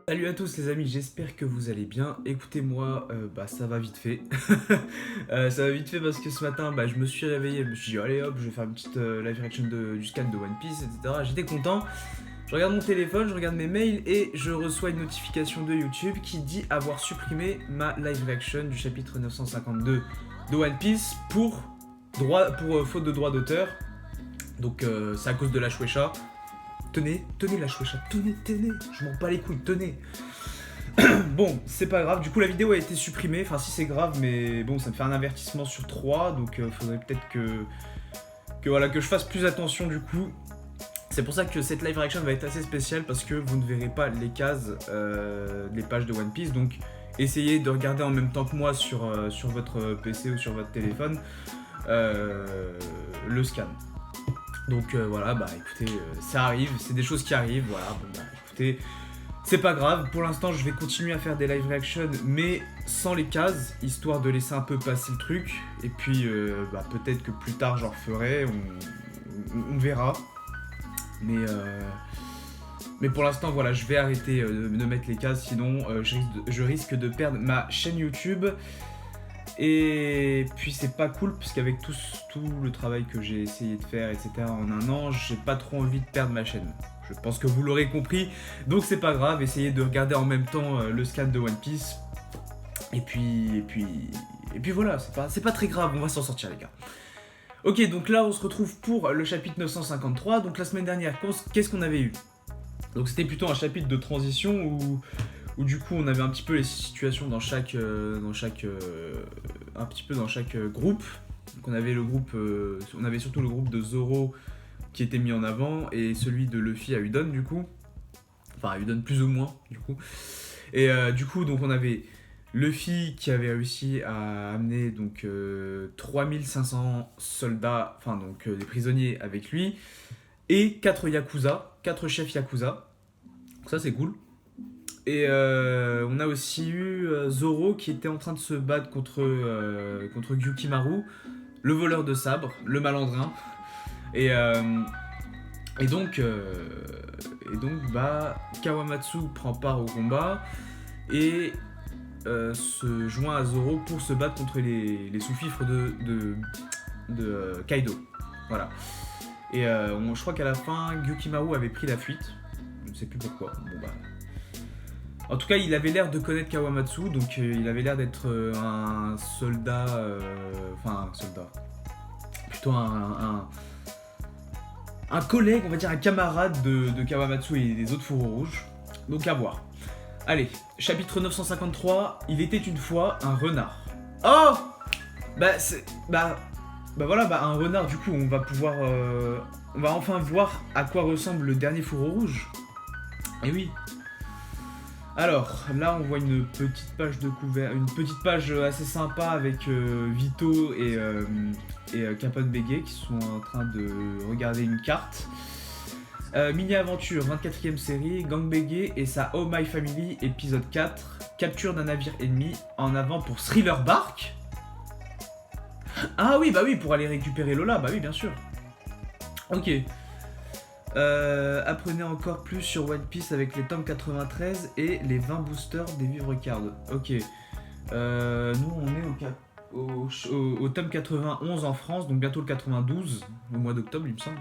Salut à tous les amis, j'espère que vous allez bien. Écoutez-moi, ça va vite fait. Ça va vite fait parce que ce matin, je me suis réveillé, je me suis dit allez hop, je vais faire une petite live reaction du scan de One Piece, etc. J'étais content. Je regarde mon téléphone, je regarde mes mails et je reçois une notification de YouTube qui dit avoir supprimé ma live reaction du chapitre 952 de One Piece pour faute de droit d'auteur. Donc c'est à cause de la Shueisha. Tenez la Shueisha, tenez, je m'en bats les couilles, tenez. Bon, c'est pas grave, du coup la vidéo a été supprimée, enfin si c'est grave, mais bon, ça me fait un avertissement sur 3, donc faudrait peut-être que je fasse plus attention du coup. C'est pour ça que cette live reaction va être assez spéciale, parce que vous ne verrez pas les cases, les pages de One Piece, donc essayez de regarder en même temps que moi sur votre PC ou sur votre téléphone le scan. Donc voilà, écoutez, ça arrive, c'est des choses qui arrivent, voilà, écoutez, c'est pas grave, pour l'instant je vais continuer à faire des live reactions, mais sans les cases, histoire de laisser un peu passer le truc, et puis peut-être que plus tard j'en referai, on verra, mais pour l'instant voilà, je vais arrêter de mettre les cases, sinon je risque de perdre ma chaîne YouTube. Et puis c'est pas cool parce qu'avec tout le travail que j'ai essayé de faire, etc. en un an, j'ai pas trop envie de perdre ma chaîne. Je pense que vous l'aurez compris, donc c'est pas grave, essayez de regarder en même temps le scan de One Piece. Et puis voilà, c'est pas très grave, on va s'en sortir les gars. Ok, donc là on se retrouve pour le chapitre 953. Donc la semaine dernière, qu'est-ce qu'on avait eu? Donc c'était plutôt un chapitre de transition où du coup on avait un petit peu les situations un petit peu dans chaque groupe. Donc on avait on avait surtout le groupe de Zoro qui était mis en avant et celui de Luffy à Udon du coup. Enfin à Udon plus ou moins du coup. Et du coup donc on avait Luffy qui avait réussi à amener donc 3500 soldats, enfin donc des prisonniers avec lui et 4 chefs Yakuza. Donc ça c'est cool. Et on a aussi eu Zoro qui était en train de se battre contre Gyukimaru, le voleur de sabre, le malandrin. Et donc Kawamatsu prend part au combat et se joint à Zoro pour se battre contre les sous-fifres de Kaido. Voilà. Et je crois qu'à la fin, Gyukimaru avait pris la fuite. Je ne sais plus pourquoi. En tout cas, il avait l'air de connaître Kawamatsu, donc il avait l'air d'être un soldat, plutôt un collègue, on va dire un camarade de Kawamatsu et des autres fourreaux rouges. Donc à voir. Allez, chapitre 953, il était une fois un renard. Oh voilà, un renard, du coup, on va enfin voir à quoi ressemble le dernier fourreau rouge. Et oui. Alors, là on voit une petite page de une petite page assez sympa avec Vito et Capone Bégué qui sont en train de regarder une carte. Mini-aventure, 24ème série, Gang Bégué et sa Oh My Family, épisode 4, capture d'un navire ennemi, en avant pour Thriller Bark. Ah oui, pour aller récupérer Lola, oui bien sûr. Ok. Apprenez encore plus sur One Piece avec les tomes 93 et les 20 boosters des Vivre Card. Ok. Nous on est au tome 91 en France, donc bientôt le 92, au mois d'octobre il me semble.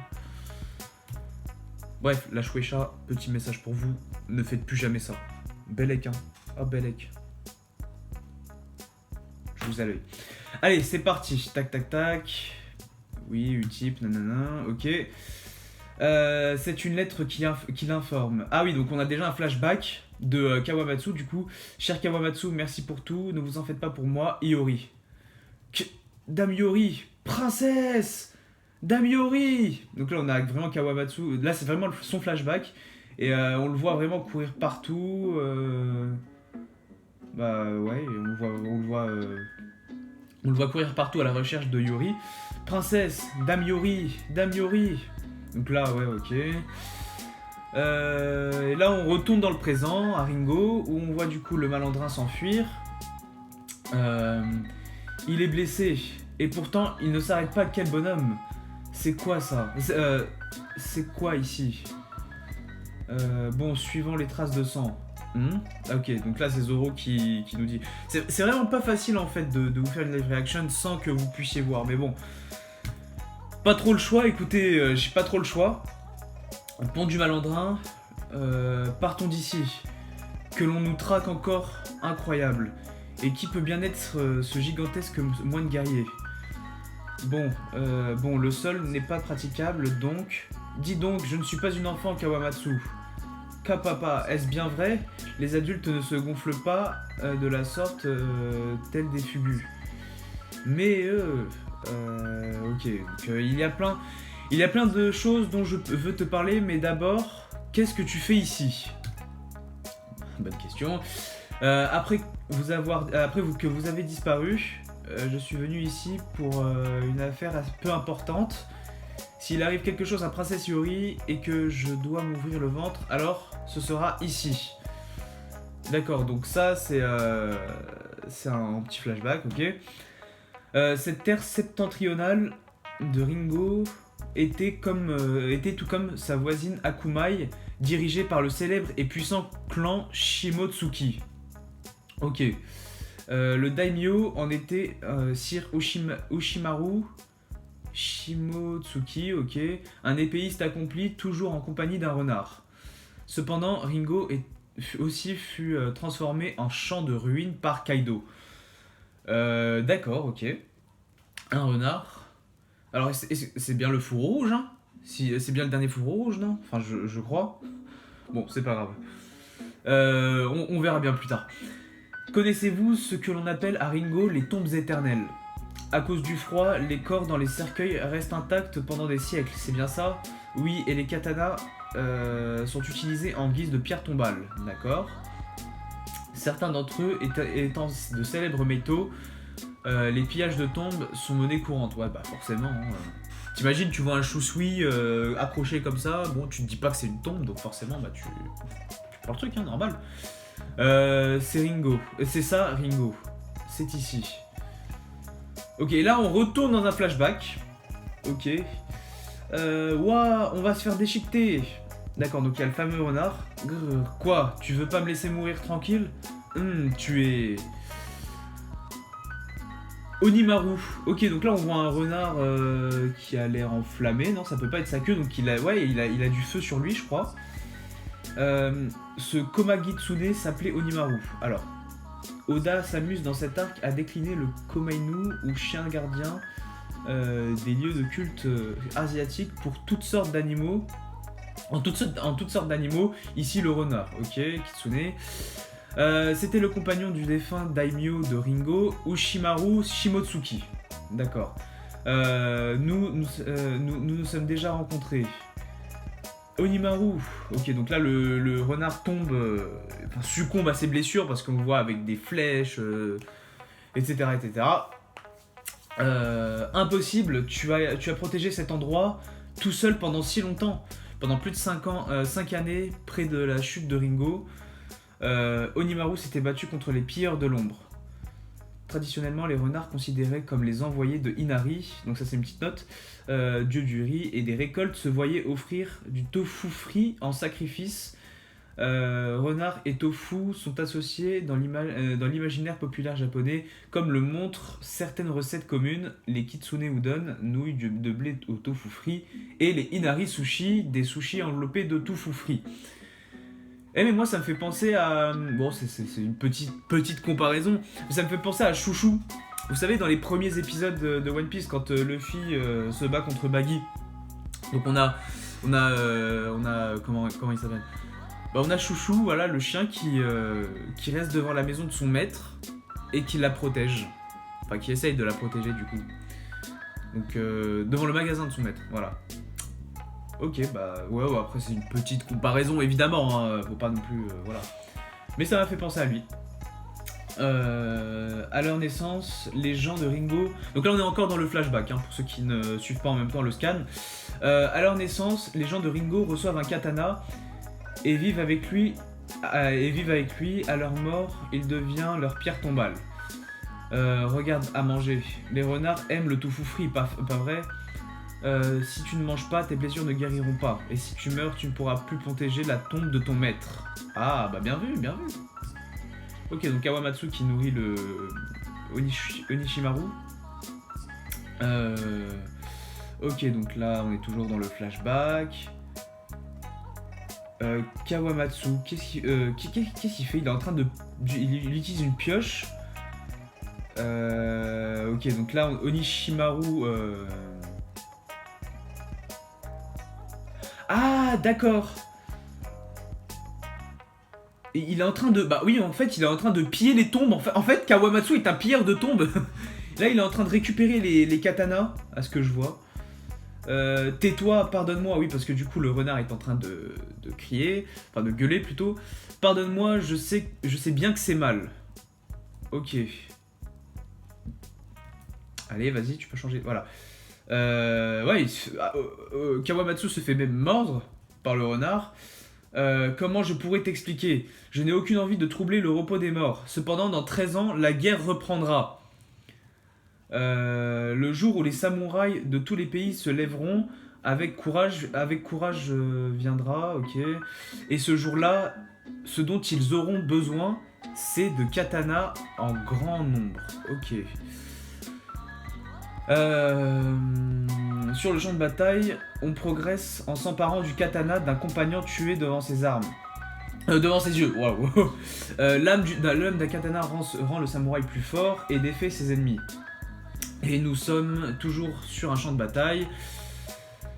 Bref, la Shueisha, petit message pour vous, ne faites plus jamais ça. Bellec, hein. Oh Bellec. Je vous salue. Allez, c'est parti. Tac tac tac. Oui, Utip, nanana, ok. C'est une lettre qui l'informe. Ah oui, donc on a déjà un flashback de Kawamatsu du coup. Cher Kawamatsu, merci pour tout, ne vous en faites pas pour moi, Iori. Dame Iori, princesse Dame Iori. Donc là on a vraiment Kawamatsu, là c'est vraiment son flashback. Et on le voit vraiment courir partout. Ouais, on le voit courir partout à la recherche de Iori. Princesse, Dame Iori. Donc là, ouais, ok. Et là, on retourne dans le présent, à Ringo, où on voit du coup le malandrin s'enfuir. Il est blessé, et pourtant, il ne s'arrête pas. Quel bonhomme! C'est quoi ça? C'est quoi ici? Bon, suivant les traces de sang. Hmm. Ok, donc là c'est Zoro qui nous dit. C'est vraiment pas facile en fait de vous faire une live reaction sans que vous puissiez voir, mais bon. Pas trop le choix, écoutez, j'ai pas trop le choix. Pont du Malandrin, partons d'ici. Que l'on nous traque encore, incroyable. Et qui peut bien être ce gigantesque moine guerrier? Bon, le sol n'est pas praticable, donc... Dis donc, je ne suis pas une enfant, Kawamatsu. Kapapa, est-ce bien vrai? Les adultes ne se gonflent pas de la sorte, tels des fugus. Mais ok, donc il y a plein de choses dont je veux te parler, mais d'abord, qu'est-ce que tu fais ici? Bonne question. Après que vous avez disparu, je suis venu ici pour une affaire peu importante. S'il arrive quelque chose à Princesse Yori et que je dois m'ouvrir le ventre, alors ce sera ici. D'accord, donc ça c'est un petit flashback, ok. Cette terre septentrionale de Ringo était tout comme sa voisine Akumai, dirigée par le célèbre et puissant clan Shimotsuki. Ok. Le daimyo en était Sir Ushimaru Shimotsuki, ok. Un épéiste accompli, toujours en compagnie d'un renard. Cependant, Ringo fut transformé en champ de ruines par Kaido. D'accord, ok. Un renard. Alors, c'est bien le fourreau rouge, hein? Si, c'est bien le dernier fourreau rouge, non? Enfin, je crois. Bon, c'est pas grave. On verra bien plus tard. Connaissez-vous ce que l'on appelle à Ringo les tombes éternelles? À cause du froid, les corps dans les cercueils restent intacts pendant des siècles, c'est bien ça? Oui, et les katanas sont utilisés en guise de pierre tombale, d'accord? Certains d'entre eux étant de célèbres métaux, les pillages de tombes sont monnaie courante. Ouais, bah forcément. Hein. T'imagines, tu vois un chou-soui accroché comme ça, bon, tu te dis pas que c'est une tombe, donc forcément, bah tu prends le truc, hein, normal. C'est Ringo. C'est ça, Ringo. C'est ici. Ok, là, on retourne dans un flashback. Ok. Ouah, on va se faire déchiqueter. D'accord, donc il y a le fameux renard. Grrr, quoi? Tu veux pas me laisser mourir tranquille? Tu es... Onimaru. Ok, donc là on voit un renard qui a l'air enflammé. Non, ça peut pas être sa queue, donc il a du feu sur lui, je crois. Ce Komagitsune s'appelait Onimaru. Alors, Oda s'amuse dans cet arc à décliner le Komainu, ou chien gardien des lieux de culte asiatiques pour toutes sortes d'animaux. En toutes sortes d'animaux, ici le renard, ok, Kitsune. C'était le compagnon du défunt daimyo de Ringo, Ushimaru Shimotsuki. D'accord. Nous nous sommes déjà rencontrés. Onimaru. Ok, donc là le renard tombe, succombe à ses blessures parce qu'on le voit avec des flèches, etc. etc. Impossible, tu as protégé cet endroit tout seul pendant si longtemps. Pendant plus de 5 années, près de la chute de Ringo, Onimaru s'était battu contre les pilleurs de l'ombre. Traditionnellement, les renards considérés comme les envoyés de Inari, donc ça c'est une petite note, dieu du riz et des récoltes, se voyaient offrir du tofu frit en sacrifice. Renard et tofu sont associés dans l'imaginaire populaire japonais, comme le montrent certaines recettes communes, les kitsune udon, nouilles de blé au tofu frit, et les inari sushi, des sushis enveloppés de tofu frit. Eh mais moi ça me fait penser à... Bon, c'est une petite comparaison, mais ça me fait penser à Chouchou. Vous savez, dans les premiers épisodes de One Piece, quand Luffy se bat contre Baggy, donc on a comment il s'appelle? Bah, on a Chouchou, voilà, le chien qui reste devant la maison de son maître et qui la protège. Enfin, qui essaye de la protéger du coup. Donc, devant le magasin de son maître, voilà. Ok, bah ouais, après c'est une petite comparaison évidemment, hein, faut pas non plus, voilà. Mais ça m'a fait penser à lui. À leur naissance, les gens de Ringo... Donc là on est encore dans le flashback, hein, pour ceux qui ne suivent pas en même temps le scan. À leur naissance, les gens de Ringo reçoivent un katana et vivent avec lui. À leur mort, il devient leur pierre tombale. Regarde à manger. Les renards aiment le tofu frit, pas vrai? Si tu ne manges pas, tes blessures ne guériront pas. Et si tu meurs, tu ne pourras plus protéger la tombe de ton maître. Ah, bah bien vu, bien vu. Ok, donc Kawamatsu qui nourrit le Onishimaru. Ok, donc là, on est toujours dans le flashback. Kawamatsu, qu'est-ce qu'il fait? Il est en train de... Il utilise une pioche. Ok, donc là, Onishimaru... Ah, d'accord. Et il est en train de... Bah oui, en fait, il est en train de piller les tombes. En fait, Kawamatsu est un pilleur de tombes. Là, il est en train de récupérer les katanas, à ce que je vois. Tais-toi, pardonne-moi. Oui, parce que du coup, le renard est en train de crier. Enfin, de gueuler, plutôt. Pardonne-moi, je sais bien que c'est mal. Ok. Allez, vas-y, tu peux changer. Voilà. Ouais, Kawamatsu se fait même mordre par le renard. Comment je pourrais t'expliquer? Je n'ai aucune envie de troubler le repos des morts. Cependant, dans 13 ans, la guerre reprendra. Le jour où les samouraïs de tous les pays se lèveront, avec courage viendra, ok. Et ce jour-là, ce dont ils auront besoin, c'est de katanas en grand nombre. Ok. Sur le champ de bataille, on progresse en s'emparant du katana d'un compagnon tué devant ses armes. Devant ses yeux, waouh. L'âme d'un katana rend le samouraï plus fort et défait ses ennemis. Et nous sommes toujours sur un champ de bataille.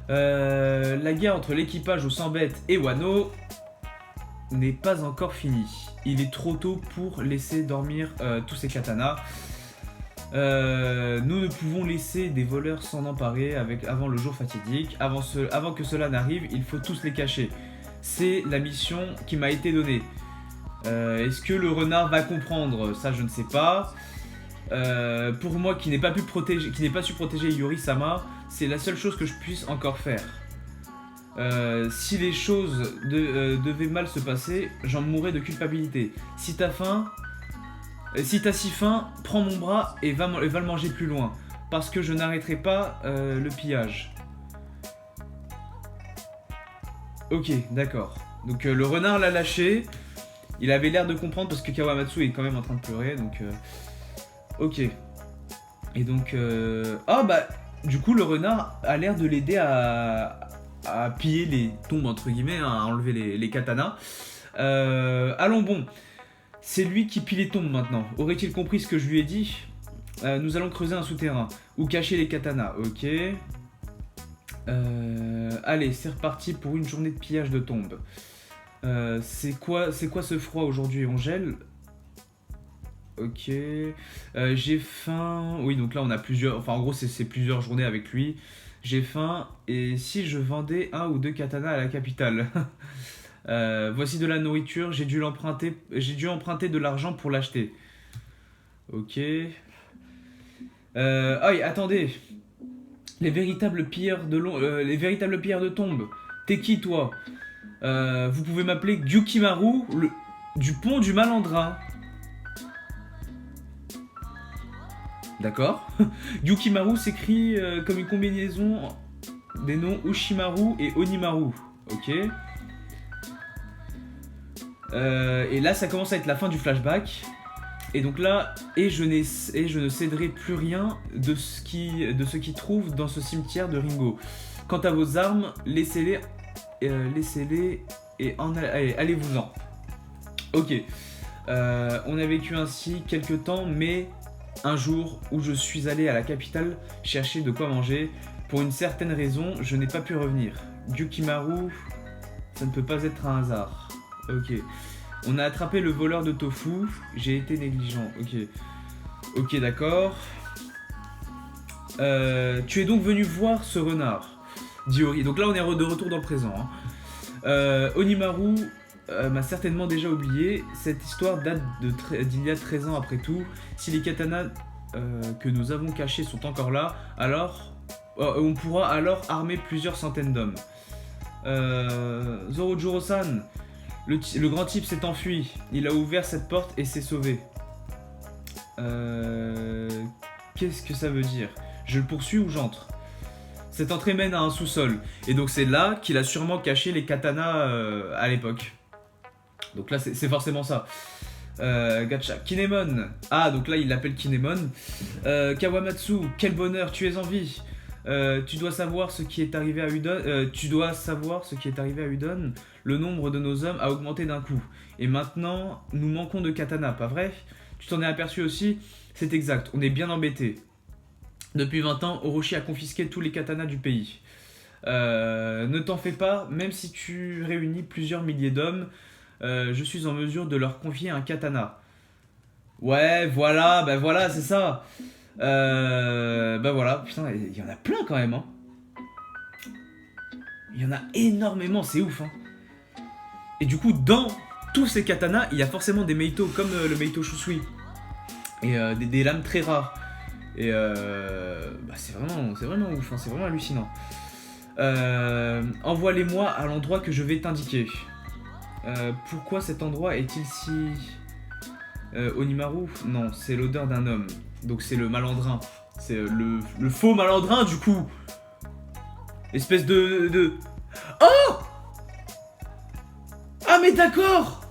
La guerre entre l'équipage aux 100 bêtes et Wano n'est pas encore finie. Il est trop tôt pour laisser dormir tous ces katanas. Nous ne pouvons laisser des voleurs s'en emparer avant le jour fatidique. Avant que cela n'arrive, il faut tous les cacher. C'est la mission qui m'a été donnée. Est-ce que le renard va comprendre? Ça, je ne sais pas. Pour moi, qui n'ai pas su protéger Yuri-sama, c'est la seule chose que je puisse encore faire. Si les choses devaient mal se passer, j'en mourrais de culpabilité. Si t'as si faim, prends mon bras et va le manger plus loin. Parce que je n'arrêterai pas le pillage. Ok, d'accord. Donc le renard l'a lâché. Il avait l'air de comprendre parce que Kawamatsu est quand même en train de pleurer. Donc ok. Et donc... Ah bah, du coup, le renard a l'air de l'aider à piller les tombes, entre guillemets, hein, à enlever les katanas. Allons bon. C'est lui qui pille les tombes maintenant. Aurait-il compris ce que je lui ai dit? Nous allons creuser un souterrain. Ou cacher les katanas. Ok. Allez, c'est reparti pour une journée de pillage de tombes. C'est quoi ce froid aujourd'hui? On gèle? Ok. J'ai faim. Oui, donc là on a plusieurs. Enfin, en gros, c'est plusieurs journées avec lui. J'ai faim. Et si je vendais 1 ou 2 katanas à la capitale? Voici de la nourriture. J'ai dû emprunter de l'argent pour l'acheter. Ok. Ah, attendez. Les véritables pilleurs de tombes. T'es qui, toi? Vous pouvez m'appeler Gyukimaru, du pont du Malandrin. D'accord. Gyukimaru s'écrit comme une combinaison des noms Ushimaru et Onimaru. Ok. Et là, ça commence à être la fin du flashback. Et donc là, je ne céderai plus rien de ce qui trouve dans ce cimetière de Ringo. Quant à vos armes, laissez-les et allez-vous-en. Ok. On a vécu ainsi quelques temps, mais un jour où je suis allé à la capitale chercher de quoi manger, pour une certaine raison, je n'ai pas pu revenir. Gyukimaru, ça ne peut pas être un hasard. Ok. On a attrapé le voleur de tofu, j'ai été négligent. Ok. Ok, d'accord. Tu es donc venu voir ce renard, dit Ori. Donc là, on est de retour dans le présent. Hein. Onimaru m'a certainement déjà oublié. Cette histoire date d'il y a 13 ans après tout. Si les katanas que nous avons cachés sont encore là, alors on pourra alors armer plusieurs centaines d'hommes. Zorojuro-san, le grand type s'est enfui. Il a ouvert cette porte et s'est sauvé. Qu'est-ce que ça veut dire? Je le poursuis ou j'entre? Cette entrée mène à un sous-sol. Et donc c'est là qu'il a sûrement caché les katanas à l'époque. Donc là c'est forcément ça. Gacha. Kinemon. Ah, donc là il l'appelle Kinemon. Kawamatsu, quel bonheur, tu es en vie. Tu dois savoir ce qui est arrivé à Udon. Le nombre de nos hommes a augmenté d'un coup. Et maintenant, nous manquons de katana, pas vrai? Tu t'en es aperçu aussi? C'est exact, on est bien embêtés. Depuis 20 ans, Orochi a confisqué tous les katanas du pays. Ne t'en fais pas, même si tu réunis plusieurs milliers d'hommes, je suis en mesure de leur confier un katana. Ouais, voilà, bah voilà, c'est ça. Bah voilà, putain, il y en a plein quand même, hein. Il y en a énormément, c'est ouf, hein. Et du coup, dans tous ces katanas, il y a forcément des meito, comme le meito Shusui. Et des lames très rares. Et bah c'est vraiment ouf, hein, c'est vraiment hallucinant. Envoie-les-moi à l'endroit que je vais t'indiquer. Pourquoi cet endroit est-il si... Onimaru? Non, c'est l'odeur d'un homme. Donc c'est le malandrin. C'est le faux malandrin du coup. Espèce de... Oh! Ah mais d'accord!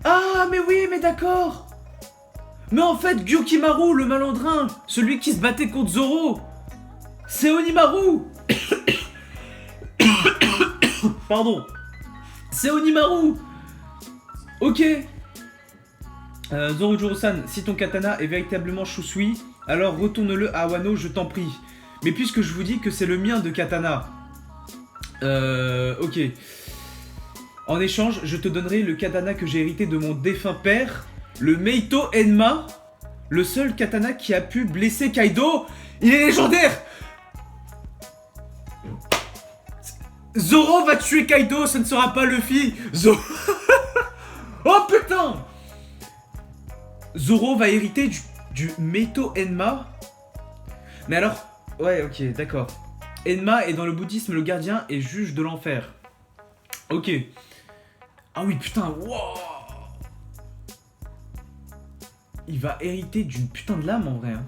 Ah mais oui, mais d'accord! Mais en fait, Gyukimaru, le malandrin, celui qui se battait contre Zoro, c'est Onimaru! Pardon. C'est Onimaru! Ok. Zorojuro-san, si ton katana est véritablement Shusui, alors retourne-le à Wano, je t'en prie. Mais puisque je vous dis que c'est le mien de katana. Ok. En échange, je te donnerai le katana que j'ai hérité de mon défunt père, le Meito Enma, le seul katana qui a pu blesser Kaido. Il est légendaire! Zoro va tuer Kaido, ce ne sera pas Luffy. Oh putain! Zoro va hériter du Meito Enma. Mais alors... Ouais, ok, d'accord. Enma est dans le bouddhisme le gardien et juge de l'enfer. Ok. Ah oui, putain, wow. Il va hériter d'une putain de lame en vrai. Hein.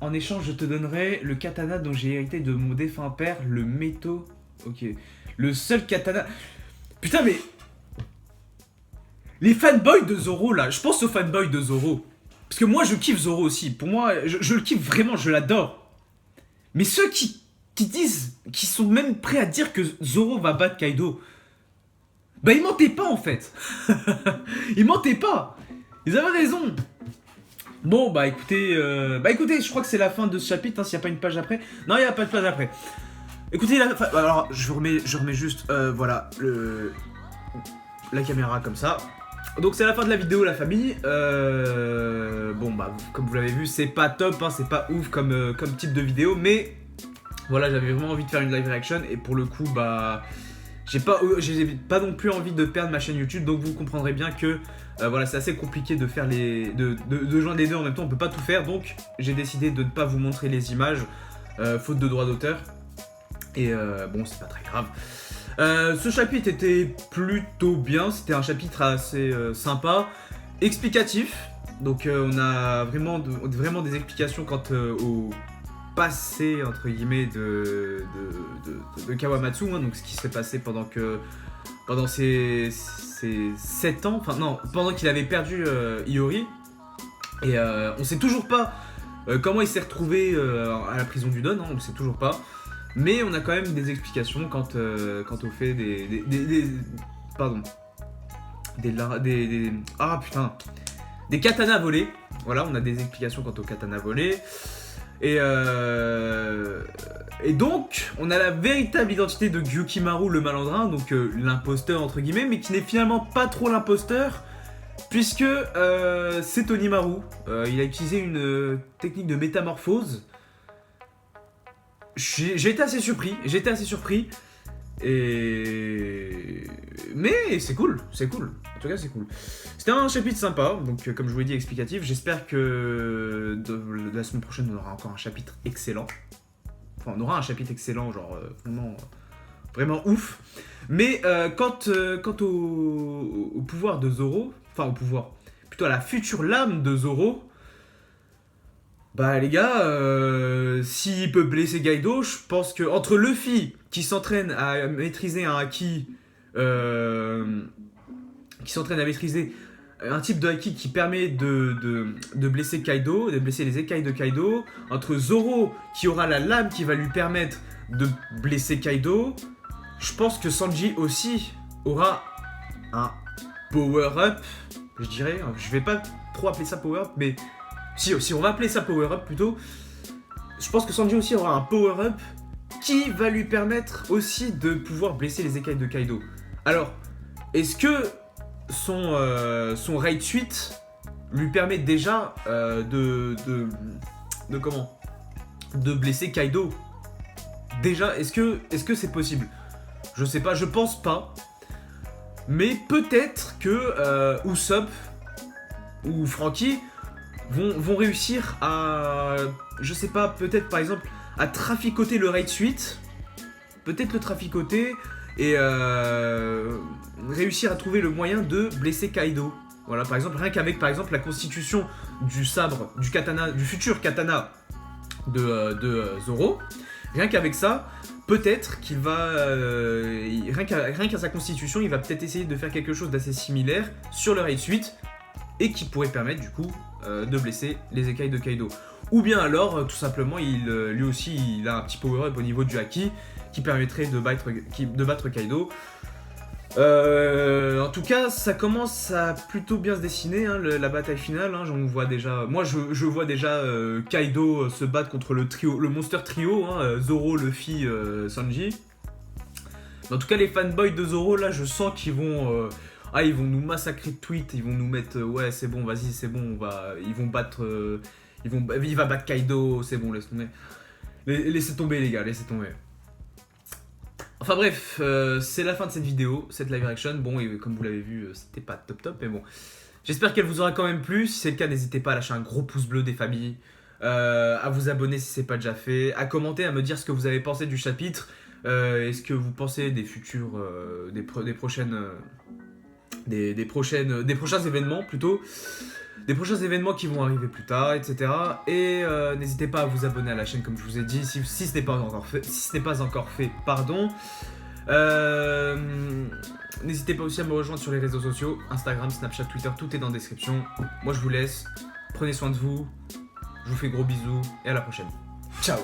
En échange, je te donnerai le katana dont j'ai hérité de mon défunt père, le Meito. Ok. Le seul katana... Putain, mais... Les fanboys de Zoro, là, je pense aux fanboys de Zoro. Parce que moi, je kiffe Zoro aussi. Pour moi, je le kiffe vraiment, je l'adore. Mais ceux qui disent, qui sont même prêts à dire que Zoro va battre Kaido, bah ils mentaient pas en fait. Ils mentaient pas. Ils avaient raison. Bon, bah écoutez, je crois que c'est la fin de ce chapitre, hein, s'il n'y a pas une page après. Non, il n'y a pas de page après. Écoutez, alors je remets juste, voilà, la caméra comme ça. Donc c'est la fin de la vidéo, la famille. Bon bah comme vous l'avez vu, c'est pas top, hein, c'est pas ouf comme type de vidéo, mais voilà, j'avais vraiment envie de faire une live reaction et pour le coup bah j'ai pas non plus envie de perdre ma chaîne YouTube, donc vous comprendrez bien que voilà, c'est assez compliqué de faire de joindre les deux en même temps, on peut pas tout faire, donc j'ai décidé de ne pas vous montrer les images faute de droit d'auteur. Et bon, c'est pas très grave. Ce chapitre était plutôt bien, c'était un chapitre assez sympa, explicatif. Donc on a vraiment des explications quant au passé entre guillemets de Kawamatsu, hein, donc ce qui s'est passé pendant ces 7 ans, enfin non, pendant qu'il avait perdu Iori. Et on sait toujours pas comment il s'est retrouvé à la prison du Don, hein, on le sait toujours pas. Mais on a quand même des explications quant au fait des katanas volés. Voilà, on a des explications quant aux katanas volés. Et donc, on a la véritable identité de Gyukimaru le malandrin, donc l'imposteur entre guillemets, mais qui n'est finalement pas trop l'imposteur, puisque c'est Onimaru. Il a utilisé une technique de métamorphose. J'ai été assez surpris, mais c'est cool, en tout cas c'est cool. C'était un chapitre sympa, donc comme je vous l'ai dit, explicatif. J'espère que la semaine prochaine on aura encore un chapitre excellent. Enfin on aura un chapitre excellent, genre vraiment ouf. Mais quant au pouvoir de Zoro, enfin au pouvoir, plutôt à la future lame de Zoro, Bah les gars, s'il peut blesser Kaido, je pense que entre Luffy qui s'entraîne à maîtriser un haki, qui s'entraîne à maîtriser un type de haki qui permet de blesser Kaido, de blesser les écailles de Kaido, entre Zoro qui aura la lame qui va lui permettre de blesser Kaido, je pense que Sanji aussi aura un power-up, je dirais. Je vais pas trop appeler ça power-up, mais si on va appeler ça power-up plutôt, je pense que Sanji aussi aura un power-up qui va lui permettre aussi de pouvoir blesser les écailles de Kaido. Alors, est-ce que son raid suite lui permet déjà de blesser Kaido? Déjà, est-ce que c'est possible? Je sais pas, je pense pas. Mais peut-être que Usopp ou Franky vont réussir à, je sais pas, peut-être par exemple à traficoter le raid suite, peut-être le traficoter et réussir à trouver le moyen de blesser Kaido. Voilà, par exemple, rien qu'avec par exemple la constitution du sabre, du katana, du futur katana de Zoro, rien qu'avec ça, peut-être qu'il va, rien qu'à sa constitution, il va peut-être essayer de faire quelque chose d'assez similaire sur le raid suite et qui pourrait permettre du coup de blesser les écailles de Kaido. Ou bien alors, tout simplement, lui aussi, il a un petit power-up au niveau du haki qui permettrait de battre Kaido. En tout cas, ça commence à plutôt bien se dessiner, hein, la bataille finale. Hein, j'en vois déjà, moi, je vois déjà Kaido se battre contre le monster trio, hein, Zoro, Luffy, Sanji. Mais en tout cas, les fanboys de Zoro, là, je sens qu'ils vont, ils vont nous massacrer de tweets, ils vont nous mettre, ouais, c'est bon, vas-y, c'est bon, ils vont battre, il va battre Kaido, c'est bon, laisse tomber. Laissez tomber, les gars, laissez tomber. Enfin bref, c'est la fin de cette vidéo, cette live reaction. Bon, et comme vous l'avez vu, c'était pas top, mais bon. J'espère qu'elle vous aura quand même plu. Si c'est le cas, n'hésitez pas à lâcher un gros pouce bleu des familles, à vous abonner si c'est pas déjà fait, à commenter, à me dire ce que vous avez pensé du chapitre. Est-ce que vous pensez des futurs, des prochains événements plutôt, des prochains événements qui vont arriver plus tard, etc. Et n'hésitez pas à vous abonner à la chaîne comme je vous ai dit, si ce n'est pas encore fait, pardon. N'hésitez pas aussi à me rejoindre sur les réseaux sociaux, Instagram, Snapchat, Twitter, tout est dans la description. Moi je vous laisse, prenez soin de vous, je vous fais gros bisous et à la prochaine. Ciao.